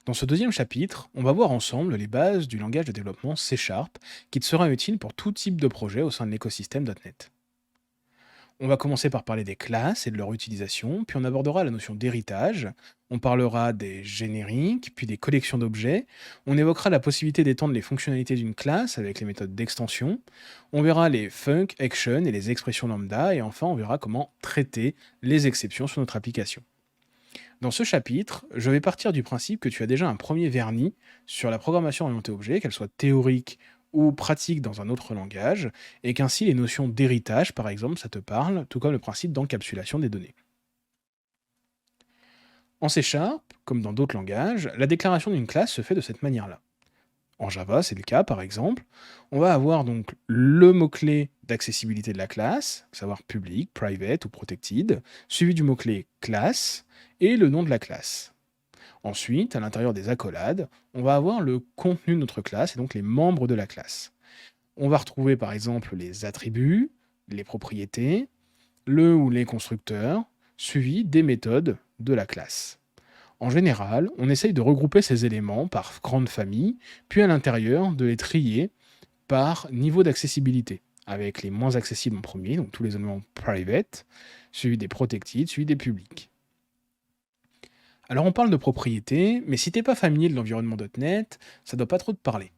Dans ce deuxième chapitre, on va voir ensemble les bases du langage de développement C#, qui te sera utile pour tout type de projet au sein de l'écosystème .NET. On va commencer par parler des classes et de leur utilisation, puis on abordera la notion d'héritage, on parlera des génériques, puis des collections d'objets, on évoquera la possibilité d'étendre les fonctionnalités d'une classe avec les méthodes d'extension, on verra les func, action et les expressions lambda, et enfin on verra comment traiter les exceptions sur notre application. Dans ce chapitre, je vais partir du principe que tu as déjà un premier vernis sur la programmation orientée objet, qu'elle soit théorique ou pratique dans un autre langage, et qu'ainsi les notions d'héritage, par exemple, ça te parle, tout comme le principe d'encapsulation des données. En C#, comme dans d'autres langages, la déclaration d'une classe se fait de cette manière-là. En Java, c'est le cas par exemple. On va avoir donc le mot-clé d'accessibilité de la classe, à savoir public, private ou protected, suivi du mot-clé classe et le nom de la classe. Ensuite, à l'intérieur des accolades, on va avoir le contenu de notre classe et donc les membres de la classe. On va retrouver par exemple les attributs, les propriétés, le ou les constructeurs, suivis des méthodes de la classe. En général, on essaye de regrouper ces éléments par grande famille, puis à l'intérieur de les trier par niveau d'accessibilité, avec les moins accessibles en premier, donc tous les éléments private, suivis des protected, suivis des publics. Alors on parle de propriété, mais si t'es pas familier de l'environnement .NET, ça doit pas trop te parler.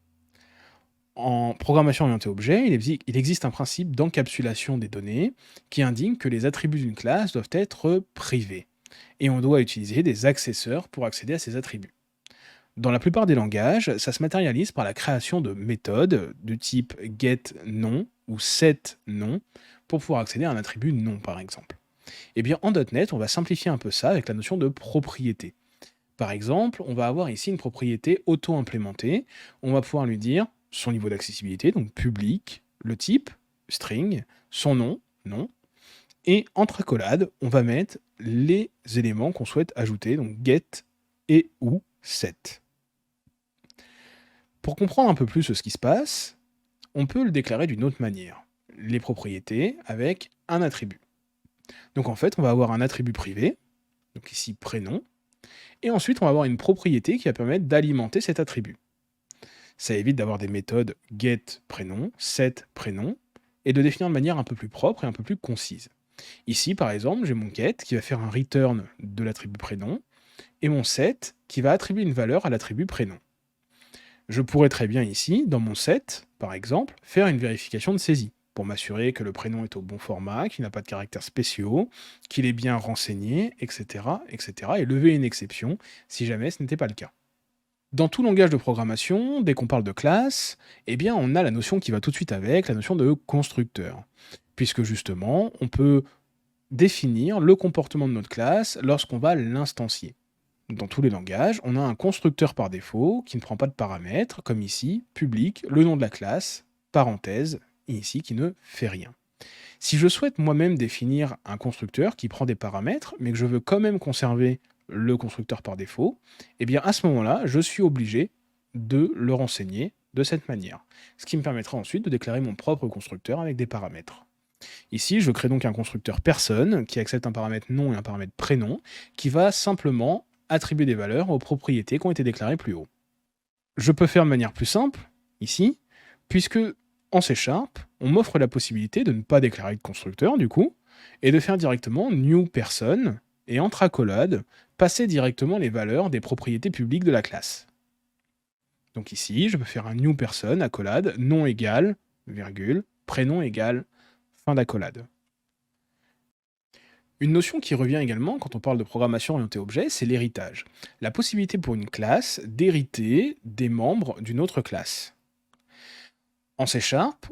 En programmation orientée objet, il existe un principe d'encapsulation des données qui indique que les attributs d'une classe doivent être privés, et on doit utiliser des accesseurs pour accéder à ces attributs. Dans la plupart des langages, ça se matérialise par la création de méthodes de type getNon ou setNon pour pouvoir accéder à un attribut nom par exemple. Eh bien en .NET, on va simplifier un peu ça avec la notion de propriété. Par exemple, on va avoir ici une propriété auto-implémentée. On va pouvoir lui dire son niveau d'accessibilité, donc public, le type, string, son nom, nom, et entre accolades, on va mettre les éléments qu'on souhaite ajouter, donc get et ou set. Pour comprendre un peu plus ce qui se passe, on peut le déclarer d'une autre manière. Les propriétés avec un attribut. Donc en fait, on va avoir un attribut privé, donc ici prénom, et ensuite on va avoir une propriété qui va permettre d'alimenter cet attribut. Ça évite d'avoir des méthodes getPrénom, setPrénom, et de définir de manière un peu plus propre et un peu plus concise. Ici, par exemple, j'ai mon get qui va faire un return de l'attribut prénom, et mon set qui va attribuer une valeur à l'attribut prénom. Je pourrais très bien ici, dans mon set, par exemple, faire une vérification de saisie, pour m'assurer que le prénom est au bon format, qu'il n'a pas de caractères spéciaux, qu'il est bien renseigné, etc., etc., et lever une exception si jamais ce n'était pas le cas. Dans tout langage de programmation, dès qu'on parle de classe, eh bien on a la notion qui va tout de suite avec, la notion de constructeur. Puisque justement, on peut définir le comportement de notre classe lorsqu'on va l'instancier. Dans tous les langages, on a un constructeur par défaut qui ne prend pas de paramètres, comme ici, public, le nom de la classe, parenthèse, et ici qui ne fait rien. Si je souhaite moi-même définir un constructeur qui prend des paramètres, mais que je veux quand même conserver le constructeur par défaut, eh bien à ce moment-là, je suis obligé de le renseigner de cette manière. Ce qui me permettra ensuite de déclarer mon propre constructeur avec des paramètres. Ici, je crée donc un constructeur personne qui accepte un paramètre nom et un paramètre prénom, qui va simplement attribuer des valeurs aux propriétés qui ont été déclarées plus haut. Je peux faire de manière plus simple, ici, puisque en C#, on m'offre la possibilité de ne pas déclarer de constructeur, du coup, et de faire directement new person, et entre accolades, passer directement les valeurs des propriétés publiques de la classe. Donc ici, je peux faire un new person, accolade, nom égal, virgule, prénom égal, fin d'accolade. Une notion qui revient également quand on parle de programmation orientée objet, c'est l'héritage. La possibilité pour une classe d'hériter des membres d'une autre classe. En C#,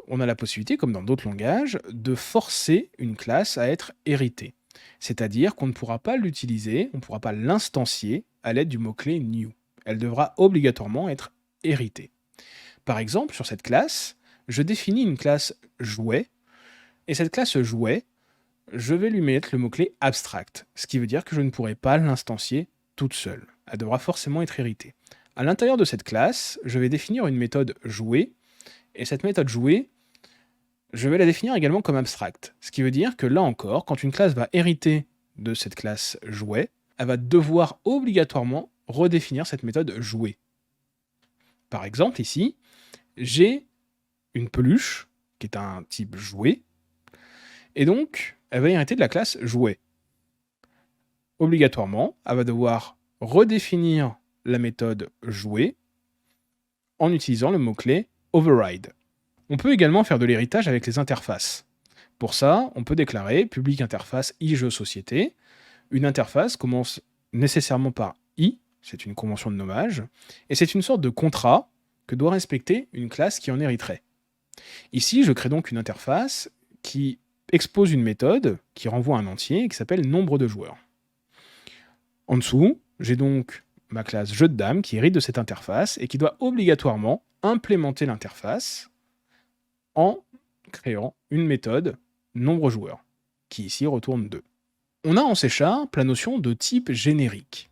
on a la possibilité, comme dans d'autres langages, de forcer une classe à être héritée. C'est-à-dire qu'on ne pourra pas l'utiliser, on ne pourra pas l'instancier à l'aide du mot-clé new. Elle devra obligatoirement être héritée. Par exemple, sur cette classe, je définis une classe jouet, et cette classe jouet, je vais lui mettre le mot-clé abstract, ce qui veut dire que je ne pourrai pas l'instancier toute seule. Elle devra forcément être héritée. À l'intérieur de cette classe, je vais définir une méthode jouet, et cette méthode jouet, je vais la définir également comme abstract, ce qui veut dire que là encore, quand une classe va hériter de cette classe jouet, elle va devoir obligatoirement redéfinir cette méthode jouer. Par exemple, ici, j'ai une peluche, qui est un type jouet, et donc, elle va hériter de la classe jouet. Obligatoirement, elle va devoir redéfinir la méthode jouer en utilisant le mot-clé override. On peut également faire de l'héritage avec les interfaces. Pour ça, on peut déclarer public interface i-jeu-société. Une interface commence nécessairement par i, c'est une convention de nommage, et c'est une sorte de contrat que doit respecter une classe qui en hériterait. Ici, je crée donc une interface qui expose une méthode qui renvoie un entier et qui s'appelle nombre de joueurs. En dessous, j'ai donc ma classe jeu de dames qui hérite de cette interface et qui doit obligatoirement implémenter l'interface en créant une méthode nombre joueurs, qui ici retourne 2. On a en C# la notion de type générique.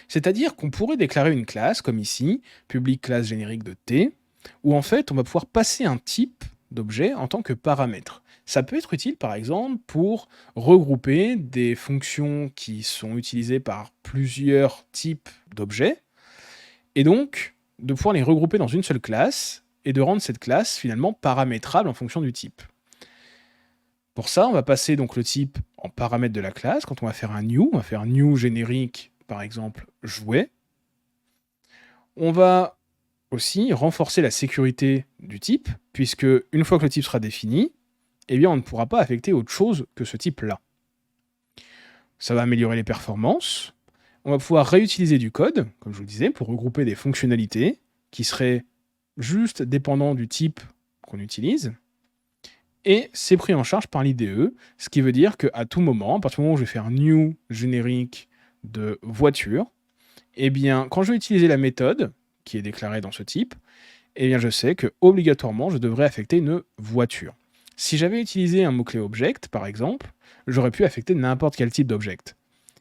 C'est-à-dire qu'on pourrait déclarer une classe, comme ici, public classe générique de T, où en fait on va pouvoir passer un type d'objet en tant que paramètre. Ça peut être utile par exemple pour regrouper des fonctions qui sont utilisées par plusieurs types d'objets, et donc de pouvoir les regrouper dans une seule classe, et de rendre cette classe finalement paramétrable en fonction du type. Pour ça, on va passer donc le type en paramètre de la classe. Quand on va faire un new, on va faire new générique, par exemple, jouet. On va aussi renforcer la sécurité du type, puisque une fois que le type sera défini, eh bien, on ne pourra pas affecter autre chose que ce type-là. Ça va améliorer les performances. On va pouvoir réutiliser du code, comme je vous le disais, pour regrouper des fonctionnalités qui seraient juste dépendants du type qu'on utilise. Et c'est pris en charge par l'IDE, ce qui veut dire qu'à tout moment, à partir du moment où je vais faire new générique de voiture, eh bien, quand je vais utiliser la méthode qui est déclarée dans ce type, eh bien, je sais que obligatoirement, je devrais affecter une voiture. Si j'avais utilisé un mot-clé object, par exemple, j'aurais pu affecter n'importe quel type d'object.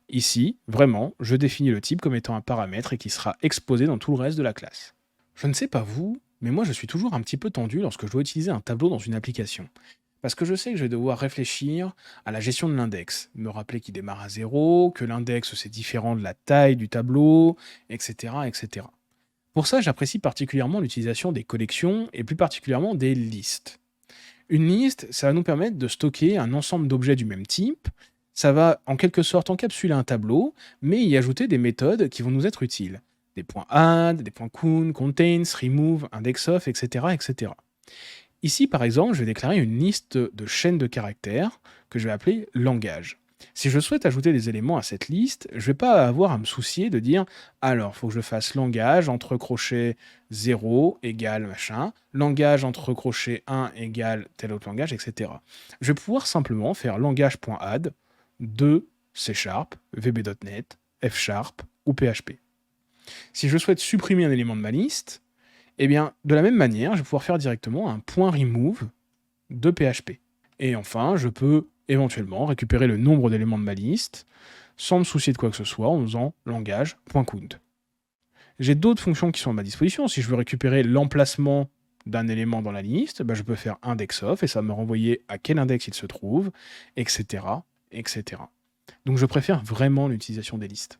Ici, vraiment, je définis le type comme étant un paramètre et qui sera exposé dans tout le reste de la classe. Je ne sais pas vous, mais moi je suis toujours un petit peu tendu lorsque je dois utiliser un tableau dans une application. Parce que je sais que je vais devoir réfléchir à la gestion de l'index, me rappeler qu'il démarre à 0, que l'index c'est différent de la taille du tableau, etc. etc. Pour ça, j'apprécie particulièrement l'utilisation des collections et plus particulièrement des listes. Une liste, ça va nous permettre de stocker un ensemble d'objets du même type, ça va en quelque sorte encapsuler un tableau, mais y ajouter des méthodes qui vont nous être utiles. Des points add, des points coun, contains, remove, indexof, etc., etc. Ici, par exemple, je vais déclarer une liste de chaînes de caractères que je vais appeler langage. Si je souhaite ajouter des éléments à cette liste, je ne vais pas avoir à me soucier de dire alors, il faut que je fasse langage entre crochets 0 égale machin, langage entre crochets 1 égale tel autre langage, etc. Je vais pouvoir simplement faire langage.add de C#, VB.NET, F# ou PHP. Si je souhaite supprimer un élément de ma liste, eh bien, de la même manière, je vais pouvoir faire directement un point remove de PHP. Et enfin, je peux éventuellement récupérer le nombre d'éléments de ma liste sans me soucier de quoi que ce soit en faisant langage.count. J'ai d'autres fonctions qui sont à ma disposition. Si je veux récupérer l'emplacement d'un élément dans la liste, je peux faire indexof et ça va me renvoyer à quel index il se trouve, etc., etc. Donc je préfère vraiment l'utilisation des listes.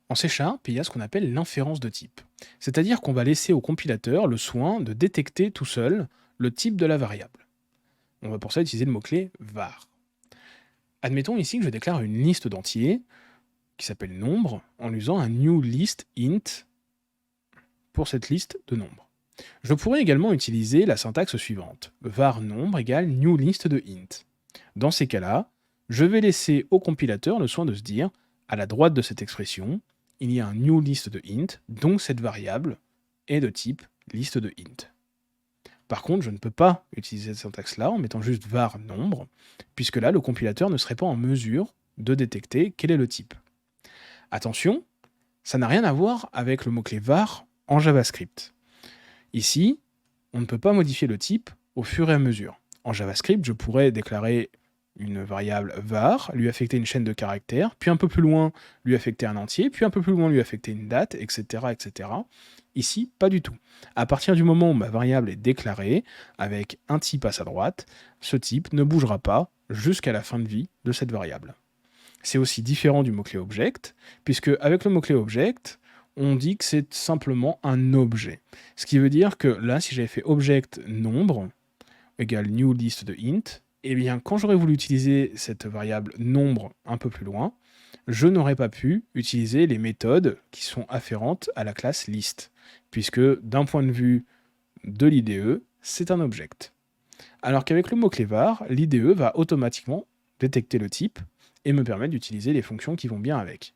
En C#, il y a ce qu'on appelle l'inférence de type. C'est-à-dire qu'on va laisser au compilateur le soin de détecter tout seul le type de la variable. On va pour ça utiliser le mot-clé var. Admettons ici que je déclare une liste d'entiers qui s'appelle nombre en usant un new list int pour cette liste de nombres. Je pourrais également utiliser la syntaxe suivante. Var nombre égale new list de int. Dans ces cas-là, je vais laisser au compilateur le soin de se dire à la droite de cette expression, il y a un new list de int, donc cette variable est de type liste de int. Par contre, je ne peux pas utiliser cette syntaxe-là en mettant juste var nombre, puisque là, le compilateur ne serait pas en mesure de détecter quel est le type. Attention, ça n'a rien à voir avec le mot-clé var en JavaScript. Ici, on ne peut pas modifier le type au fur et à mesure. En JavaScript, je pourrais déclarer une variable var, lui affecter une chaîne de caractères, puis un peu plus loin, lui affecter un entier, puis un peu plus loin, lui affecter une date, etc., etc. Ici, pas du tout. À partir du moment où ma variable est déclarée, avec un type à sa droite, ce type ne bougera pas jusqu'à la fin de vie de cette variable. C'est aussi différent du mot-clé object, puisque avec le mot-clé object, on dit que c'est simplement un objet. Ce qui veut dire que là, si j'avais fait object nombre égale new list de int, eh bien, quand j'aurais voulu utiliser cette variable nombre un peu plus loin, je n'aurais pas pu utiliser les méthodes qui sont afférentes à la classe list, puisque d'un point de vue de l'IDE, c'est un object. Alors qu'avec le mot-clé var, l'IDE va automatiquement détecter le type et me permettre d'utiliser les fonctions qui vont bien avec.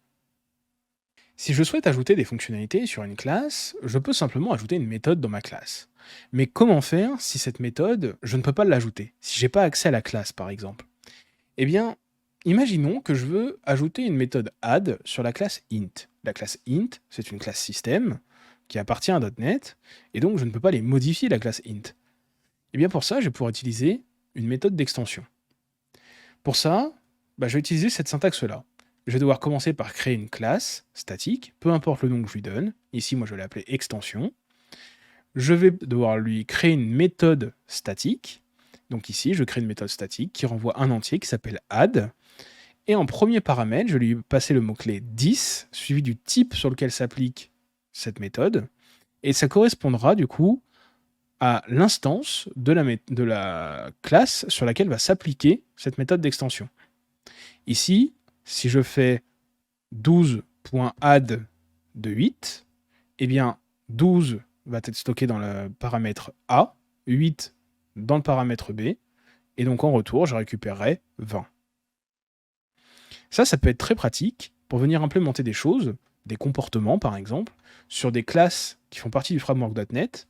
Si je souhaite ajouter des fonctionnalités sur une classe, je peux simplement ajouter une méthode dans ma classe. Mais comment faire si cette méthode, je ne peux pas l'ajouter, si j'ai pas accès à la classe par exemple? Eh bien, imaginons que je veux ajouter une méthode add sur la classe int. La classe int, c'est une classe système qui appartient à .NET, et donc je ne peux pas les modifier la classe int. Et bien pour ça, je vais pouvoir utiliser une méthode d'extension. Pour ça, je vais utiliser cette syntaxe-là. Je vais devoir commencer par créer une classe statique, peu importe le nom que je lui donne. Ici, moi, je vais l'appeler extension. Je vais devoir lui créer une méthode statique. Donc ici, je crée une méthode statique qui renvoie un entier qui s'appelle add. Et en premier paramètre, je vais lui passer le mot-clé 10, suivi du type sur lequel s'applique cette méthode. Et ça correspondra du coup à l'instance de la classe sur laquelle va s'appliquer cette méthode d'extension. Ici, si je fais 12.add de 8, eh bien 12 va être stocké dans le paramètre A, 8 dans le paramètre B, et donc en retour, je récupérerai 20. Ça peut être très pratique pour venir implémenter des choses, des comportements par exemple, sur des classes qui font partie du framework .NET,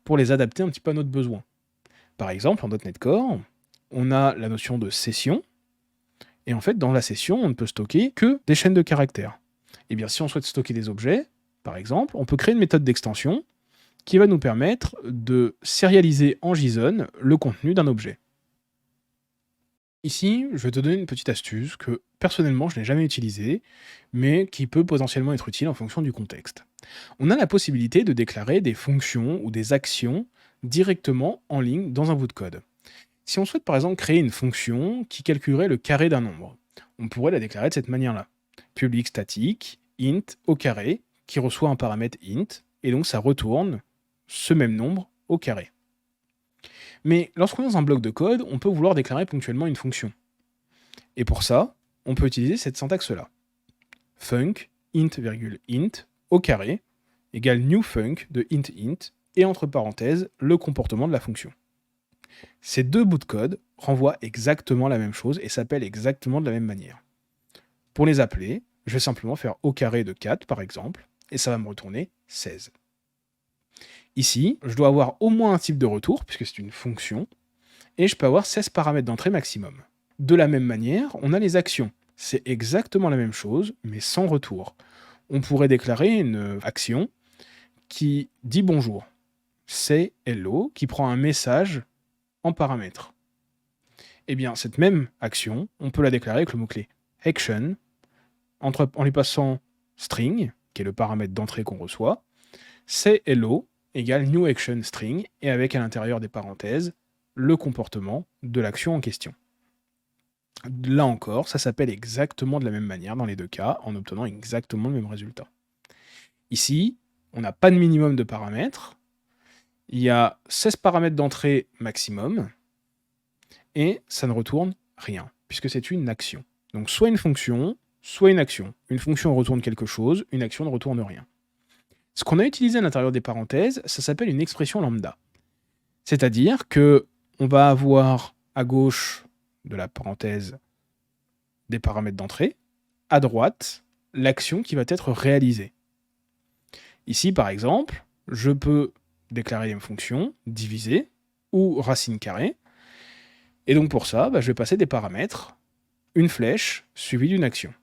pour les adapter un petit peu à notre besoin. Par exemple, en .NET Core, on a la notion de session, et en fait, dans la session, on ne peut stocker que des chaînes de caractères. Et bien, si on souhaite stocker des objets, par exemple, on peut créer une méthode d'extension qui va nous permettre de serialiser en JSON le contenu d'un objet. Ici, je vais te donner une petite astuce que, personnellement, je n'ai jamais utilisée, mais qui peut potentiellement être utile en fonction du contexte. On a la possibilité de déclarer des fonctions ou des actions directement en ligne dans un bout de code. Si on souhaite par exemple créer une fonction qui calculerait le carré d'un nombre, on pourrait la déclarer de cette manière-là. Public statique, int au carré, qui reçoit un paramètre int, et donc ça retourne ce même nombre au carré. Mais lorsqu'on est dans un bloc de code, on peut vouloir déclarer ponctuellement une fonction. Et pour ça, on peut utiliser cette syntaxe-là. Func, int,int, au carré, égale new func de int, et entre parenthèses, le comportement de la fonction. Ces deux bouts de code renvoient exactement la même chose et s'appellent exactement de la même manière. Pour les appeler, je vais simplement faire au carré de 4 par exemple, et ça va me retourner 16. Ici, je dois avoir au moins un type de retour, puisque c'est une fonction, et je peux avoir 16 paramètres d'entrée maximum. De la même manière, on a les actions. C'est exactement la même chose, mais sans retour. On pourrait déclarer une action qui dit bonjour. C'est hello, qui prend un message en paramètre. Eh bien, cette même action, on peut la déclarer avec le mot-clé action, en lui passant string, qui est le paramètre d'entrée qu'on reçoit, c'est hello égale new action string, et avec à l'intérieur des parenthèses, le comportement de l'action en question. Là encore, ça s'appelle exactement de la même manière dans les deux cas, en obtenant exactement le même résultat. Ici, on n'a pas de minimum de paramètres, il y a 16 paramètres d'entrée maximum, et ça ne retourne rien, puisque c'est une action. Donc soit une fonction, soit une action. Une fonction retourne quelque chose, une action ne retourne rien. Ce qu'on a utilisé à l'intérieur des parenthèses, ça s'appelle une expression lambda. C'est-à-dire que on va avoir à gauche de la parenthèse des paramètres d'entrée, à droite, l'action qui va être réalisée. Ici, par exemple, je peux déclarer une fonction, diviser, ou racine carrée, et donc pour ça, je vais passer des paramètres, une flèche suivie d'une action.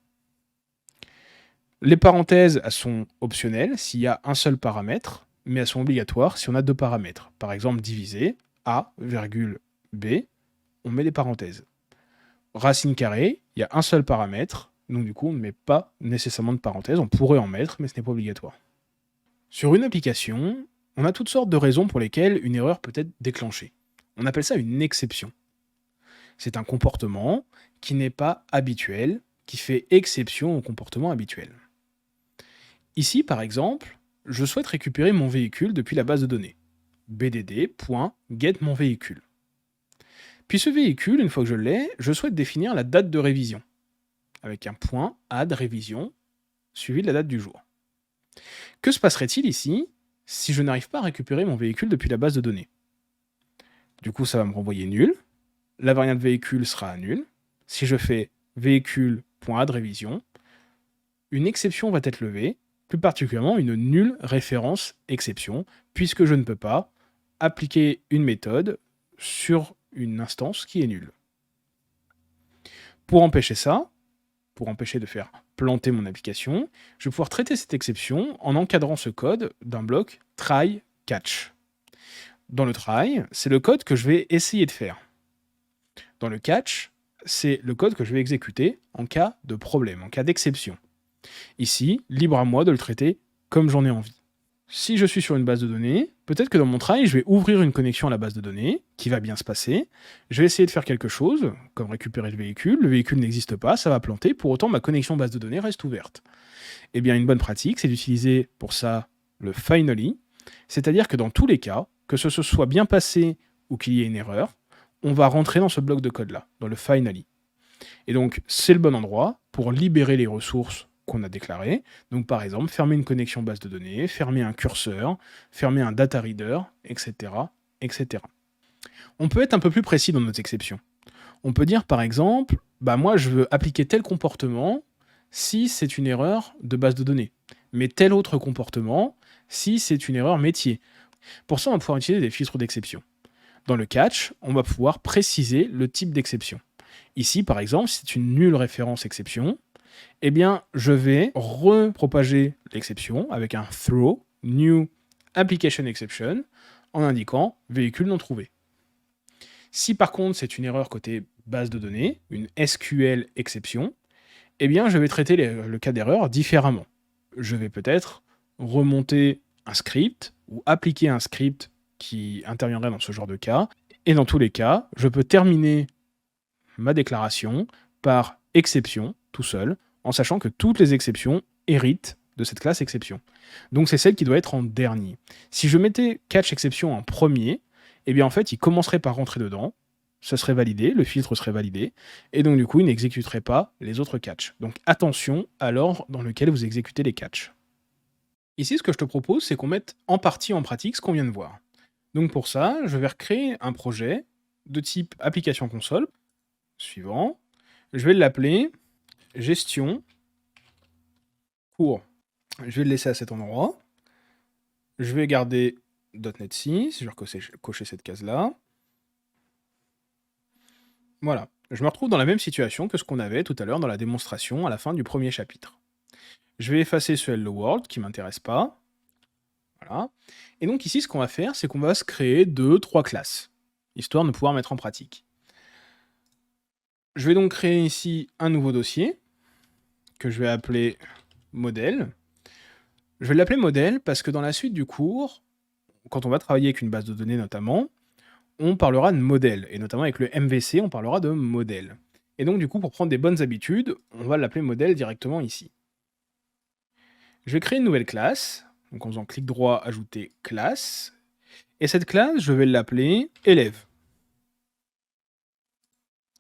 Les parenthèses, elles sont optionnelles s'il y a un seul paramètre, mais elles sont obligatoires si on a deux paramètres. Par exemple, diviser, A, B, on met des parenthèses. Racine carrée, il y a un seul paramètre, donc du coup on ne met pas nécessairement de parenthèses, on pourrait en mettre, mais ce n'est pas obligatoire. Sur une application, on a toutes sortes de raisons pour lesquelles une erreur peut être déclenchée. On appelle ça une exception. C'est un comportement qui n'est pas habituel, qui fait exception au comportement habituel. Ici, par exemple, je souhaite récupérer mon véhicule depuis la base de données. bdd.getMonVéhicule. Puis ce véhicule, une fois que je l'ai, je souhaite définir la date de révision, avec un point add révision, suivi de la date du jour. Que se passerait-il ici si je n'arrive pas à récupérer mon véhicule depuis la base de données? Du coup, ça va me renvoyer nul. La variable véhicule sera nulle. Si je fais véhicule.addRévision, une exception va être levée, plus particulièrement une nulle référence exception, puisque je ne peux pas appliquer une méthode sur une instance qui est nulle. Pour empêcher ça, pour empêcher de faire planter mon application, je vais pouvoir traiter cette exception en encadrant ce code d'un bloc try catch. Dans le try, c'est le code que je vais essayer de faire. Dans le catch, c'est le code que je vais exécuter en cas de problème, en cas d'exception. Ici, libre à moi de le traiter comme j'en ai envie. Si je suis sur une base de données, peut-être que dans mon try, je vais ouvrir une connexion à la base de données, qui va bien se passer. Je vais essayer de faire quelque chose, comme récupérer le véhicule n'existe pas, ça va planter, pour autant ma connexion base de données reste ouverte. Eh bien, une bonne pratique, c'est d'utiliser pour ça le finally, c'est-à-dire que dans tous les cas, que ce se soit bien passé ou qu'il y ait une erreur, on va rentrer dans ce bloc de code-là, dans le finally. Et donc, c'est le bon endroit pour libérer les ressources qu'on a déclarées. Donc, par exemple, fermer une connexion base de données, fermer un curseur, fermer un data reader, etc., etc. On peut être un peu plus précis dans notre exception. On peut dire, par exemple, moi, je veux appliquer tel comportement si c'est une erreur de base de données, mais tel autre comportement si c'est une erreur métier. Pour ça, on va pouvoir utiliser des filtres d'exception. Dans le catch, on va pouvoir préciser le type d'exception. Ici, par exemple, si c'est une nulle référence exception, eh bien, je vais repropager l'exception avec un throw new application exception en indiquant véhicule non trouvé. Si par contre c'est une erreur côté base de données, une SQL exception, eh bien, je vais traiter le cas d'erreur différemment. Je vais peut-être remonter un script ou appliquer un script qui interviendrait dans ce genre de cas. Et dans tous les cas, je peux terminer ma déclaration par exception, tout seul, en sachant que toutes les exceptions héritent de cette classe exception. Donc c'est celle qui doit être en dernier. Si je mettais catch exception en premier, eh bien en fait, il commencerait par rentrer dedans, ce serait validé, le filtre serait validé, et donc du coup, il n'exécuterait pas les autres catchs. Donc attention à l'ordre dans lequel vous exécutez les catchs. Ici, ce que je te propose, c'est qu'on mette en partie en pratique ce qu'on vient de voir. Donc pour ça, je vais recréer un projet de type application console, suivant. Je vais l'appeler gestion cours. Je vais le laisser à cet endroit. Je vais garder .NET 6, je vais cocher cette case-là. Voilà. Je me retrouve dans la même situation que ce qu'on avait tout à l'heure dans la démonstration à la fin du premier chapitre. Je vais effacer ce Hello World qui ne m'intéresse pas. Voilà. Et donc ici, ce qu'on va faire, c'est qu'on va se créer 2-3 classes, histoire de pouvoir mettre en pratique. Je vais donc créer ici un nouveau dossier que je vais appeler modèle. Je vais l'appeler modèle parce que dans la suite du cours, quand on va travailler avec une base de données notamment, on parlera de modèle, et notamment avec le MVC, on parlera de modèle. Et donc du coup, pour prendre des bonnes habitudes, on va l'appeler modèle directement ici. Je vais créer une nouvelle classe, donc en faisant clic droit, ajouter classe, et cette classe, je vais l'appeler élève.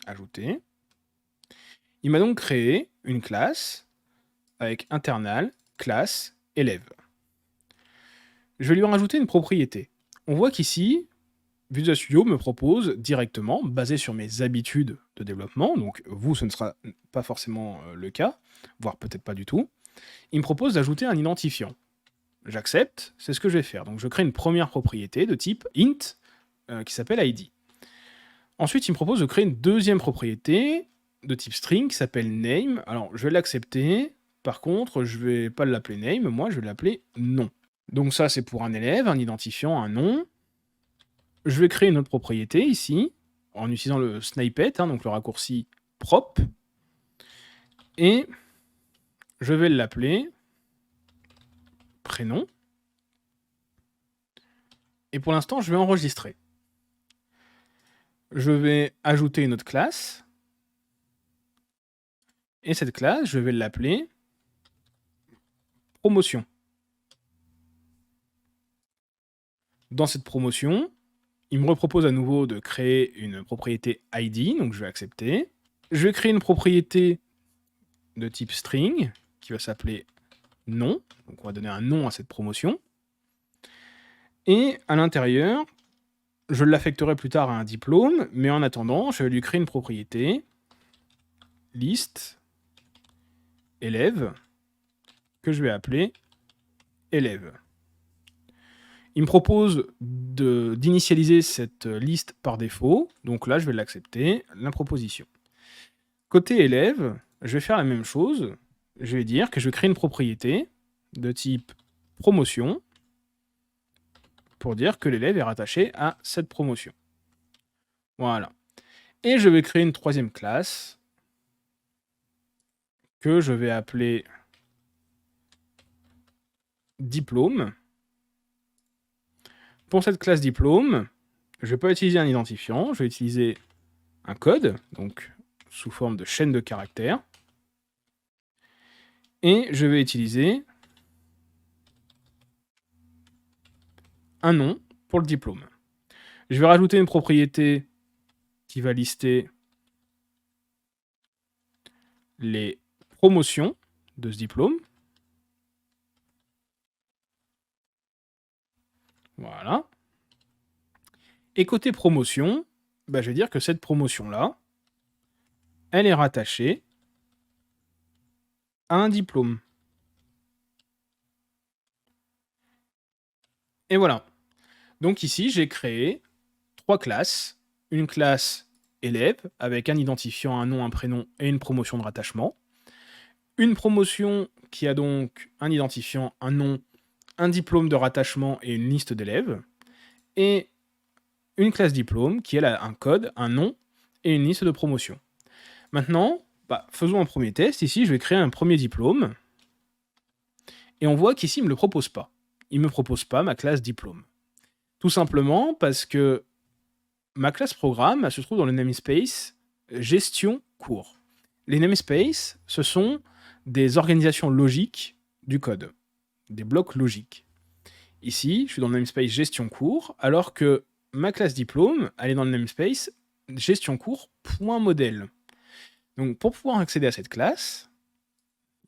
Ajouter. Il m'a donc créé une classe avec internal, classe, élève. Je vais lui rajouter une propriété. On voit qu'ici, Visual Studio me propose directement, basé sur mes habitudes de développement, donc vous, ce ne sera pas forcément le cas, voire peut-être pas du tout, il me propose d'ajouter un identifiant. J'accepte, c'est ce que je vais faire. Donc je crée une première propriété de type int qui s'appelle id. Ensuite, il me propose de créer une deuxième propriété de type string qui s'appelle name. Alors je vais l'accepter, par contre, je vais pas l'appeler name, moi je vais l'appeler nom. Donc ça, c'est pour un élève, un identifiant, un nom. Je vais créer une autre propriété ici, en utilisant le snippet, donc le raccourci prop, et je vais l'appeler prénom. Et pour l'instant, je vais enregistrer. Je vais ajouter une autre classe, et cette classe, je vais l'appeler promotion. Dans cette promotion, il me repropose à nouveau de créer une propriété ID, donc je vais accepter. Je vais créer une propriété de type string qui va s'appeler nom, donc on va donner un nom à cette promotion. Et à l'intérieur, je l'affecterai plus tard à un diplôme, mais en attendant, je vais lui créer une propriété list élève que je vais appeler élève. Il me propose d'initialiser cette liste par défaut, donc là je vais l'accepter, la proposition. Côté élève, je vais faire la même chose, je vais dire que je vais créer une propriété de type promotion pour dire que l'élève est rattaché à cette promotion. Voilà. Et je vais créer une troisième classe que je vais appeler diplôme. Pour cette classe diplôme, je ne vais pas utiliser un identifiant, je vais utiliser un code, donc sous forme de chaîne de caractères. Et je vais utiliser un nom pour le diplôme. Je vais rajouter une propriété qui va lister les promotions de ce diplôme. Voilà. Et côté promotion, je vais dire que cette promotion-là, elle est rattachée à un diplôme. Et voilà. Donc ici, j'ai créé 3 classes. Une classe élève, avec un identifiant, un nom, un prénom et une promotion de rattachement. Une promotion qui a donc un identifiant, un nom, un diplôme de rattachement et une liste d'élèves. Et une classe diplôme qui elle a un code, un nom et une liste de promotion. Maintenant, faisons un premier test. Ici, je vais créer un premier diplôme. Et on voit qu'ici, il ne me le propose pas. Il ne me propose pas ma classe diplôme. Tout simplement parce que ma classe programme, elle se trouve dans le namespace gestion cours. Les namespaces, ce sont des organisations logiques du code, des blocs logiques. Ici, je suis dans le namespace gestion cours, alors que ma classe diplôme, elle est dans le namespace gestion cours.modèle. Donc pour pouvoir accéder à cette classe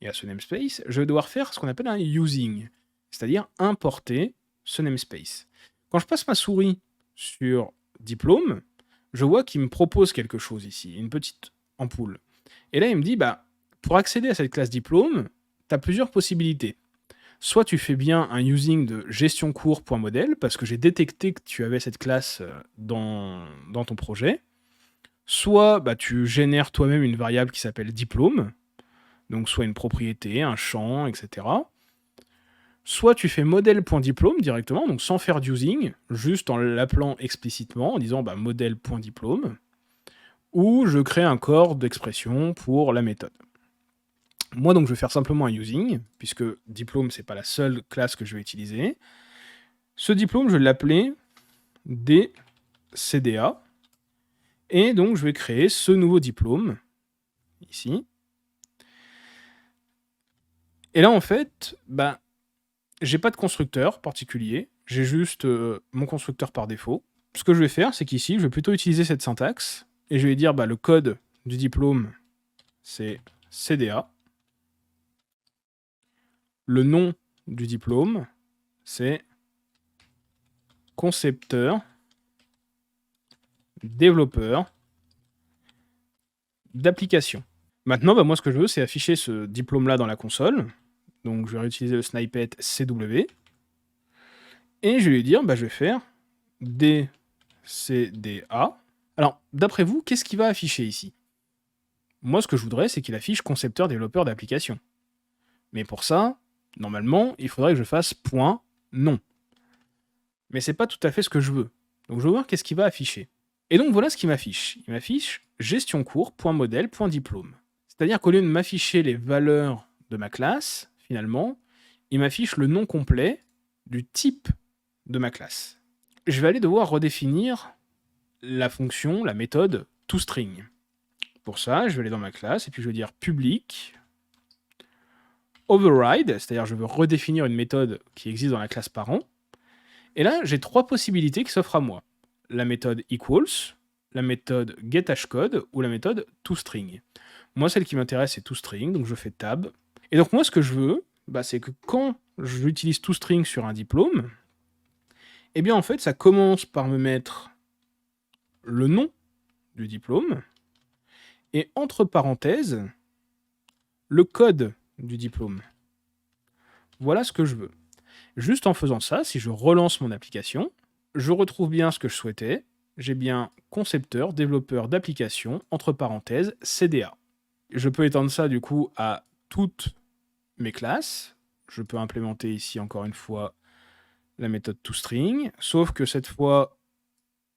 et à ce namespace, je vais devoir faire ce qu'on appelle un using, c'est-à-dire importer ce namespace. Quand je passe ma souris sur diplôme, je vois qu'il me propose quelque chose ici, une petite ampoule. Et là, il me dit, pour accéder à cette classe diplôme, tu as plusieurs possibilités. Soit tu fais bien un using de gestion cours.modèle, parce que j'ai détecté que tu avais cette classe dans ton projet. Soit tu génères toi-même une variable qui s'appelle diplôme, donc soit une propriété, un champ, etc. Soit tu fais modèle.diplôme directement, donc sans faire d'using, juste en l'appelant explicitement, en disant modèle.diplôme, ou je crée un corps d'expression pour la méthode. Moi, donc, je vais faire simplement un using, puisque diplôme, c'est pas la seule classe que je vais utiliser. Ce diplôme, je vais l'appeler dCDA, et donc je vais créer ce nouveau diplôme, ici. Et là, en fait, j'ai pas de constructeur particulier, j'ai juste mon constructeur par défaut. Ce que je vais faire, c'est qu'ici, je vais plutôt utiliser cette syntaxe, et je vais dire le code du diplôme, c'est CDA. Le nom du diplôme, c'est concepteur, développeur d'application. Maintenant, moi, ce que je veux, c'est afficher ce diplôme-là dans la console. Donc, je vais réutiliser le snippet CW. Et je vais lui dire, je vais faire DCDA. Alors, d'après vous, qu'est-ce qu'il va afficher ici? Moi, ce que je voudrais, c'est qu'il affiche concepteur, développeur d'application. Mais pour ça, normalement, il faudrait que je fasse .nom. Mais c'est pas tout à fait ce que je veux. Donc, je vais voir qu'est-ce qu'il va afficher. Et donc, voilà ce qu'il m'affiche. Il m'affiche gestion cours.modèle.diplôme. C'est-à-dire qu'au lieu de m'afficher les valeurs de ma classe, finalement, il m'affiche le nom complet du type de ma classe. Je vais aller devoir redéfinir la fonction, la méthode toString. Pour ça, je vais aller dans ma classe et puis je vais dire public override, c'est-à-dire je veux redéfinir une méthode qui existe dans la classe parent. Et là, j'ai 3 possibilités qui s'offrent à moi. La méthode equals, la méthode getHashcode ou la méthode toString. Moi, celle qui m'intéresse, c'est toString, donc je fais tab. Et donc moi, ce que je veux, c'est que quand j'utilise toString sur un diplôme, eh bien en fait, ça commence par me mettre le nom du diplôme, et entre parenthèses, le code du diplôme. Voilà ce que je veux. Juste en faisant ça, si je relance mon application, je retrouve bien ce que je souhaitais. J'ai bien concepteur, développeur d'application, entre parenthèses, CDA. Je peux étendre ça du coup à toutes mes classes. Je peux implémenter ici encore une fois la méthode toString, sauf que cette fois,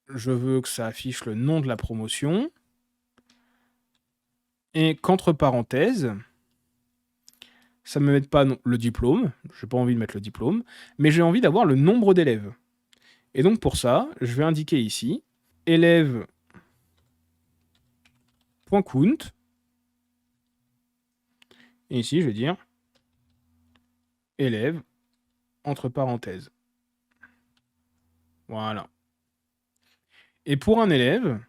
je veux que ça affiche le nom de la promotion et qu'entre parenthèses, ça ne me mette pas le diplôme, je n'ai pas envie de mettre le diplôme, mais j'ai envie d'avoir le nombre d'élèves. Et donc pour ça, je vais indiquer ici élève.count, et ici je vais dire élève entre parenthèses. Voilà. Et pour un élève,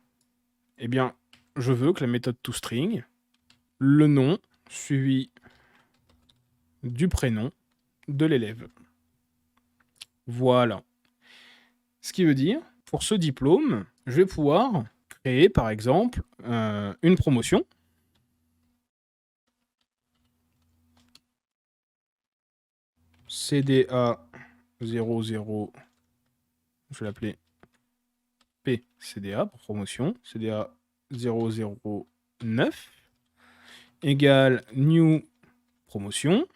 eh bien, je veux que la méthode toString, le nom suivi du prénom de l'élève. Voilà. Ce qui veut dire, pour ce diplôme, je vais pouvoir créer, par exemple, une promotion. CDA 00, je vais l'appeler PCDA pour promotion, CDA 009 égale new promotion.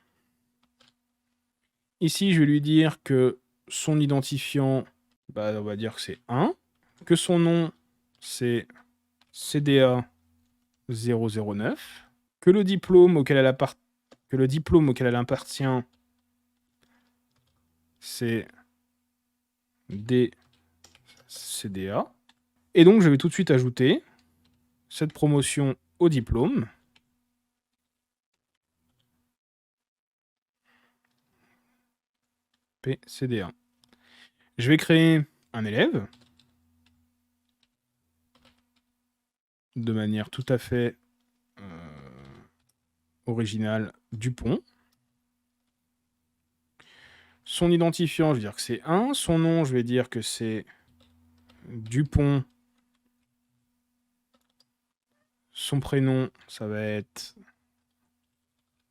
Ici, je vais lui dire que son identifiant, on va dire que c'est 1, que son nom, c'est CDA 009, que le diplôme auquel elle appartient, c'est DCDA. Et donc, je vais tout de suite ajouter cette promotion au diplôme. PCDA. Je vais créer un élève de manière tout à fait originale, Dupont. Son identifiant, je vais dire que c'est 1. Son nom, je vais dire que c'est Dupont. Son prénom, ça va être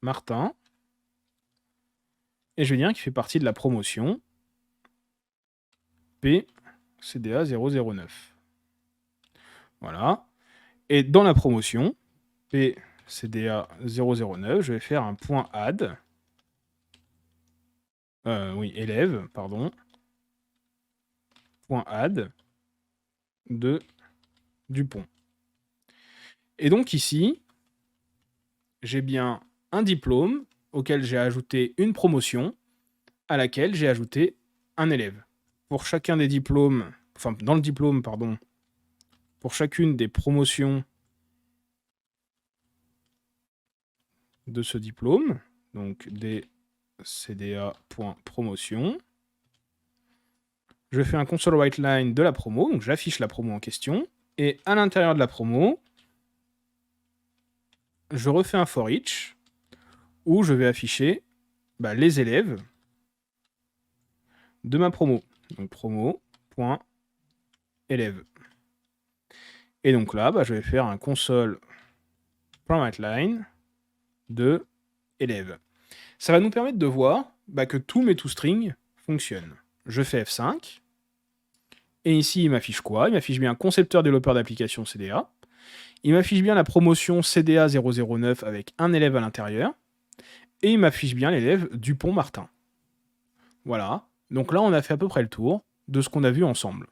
Martin. Et je vais dire qu'il fait partie de la promotion PCDA 009. Voilà. Et dans la promotion PCDA 009, je vais faire un point add. Élève, pardon. Point add de Dupont. Et donc ici, j'ai bien un diplôme auquel j'ai ajouté une promotion à laquelle j'ai ajouté un élève. Pour chacun des diplômes, enfin dans le diplôme, pardon, pour chacune des promotions de ce diplôme, donc des CDA.promotion, je fais un console write line de la promo, donc j'affiche la promo en question, et à l'intérieur de la promo, je refais un for each, où je vais afficher les élèves de ma promo. Donc promo.élève. Et donc là, je vais faire un console.writeLine de élève. Ça va nous permettre de voir que tous mes toString fonctionnent. Je fais F5, et ici il m'affiche quoi? Il m'affiche bien concepteur développeur d'application CDA. Il m'affiche bien la promotion CDA 009 avec un élève à l'intérieur. Et il m'affiche bien l'élève Dupont Martin. Voilà. Donc là, on a fait à peu près le tour de ce qu'on a vu ensemble.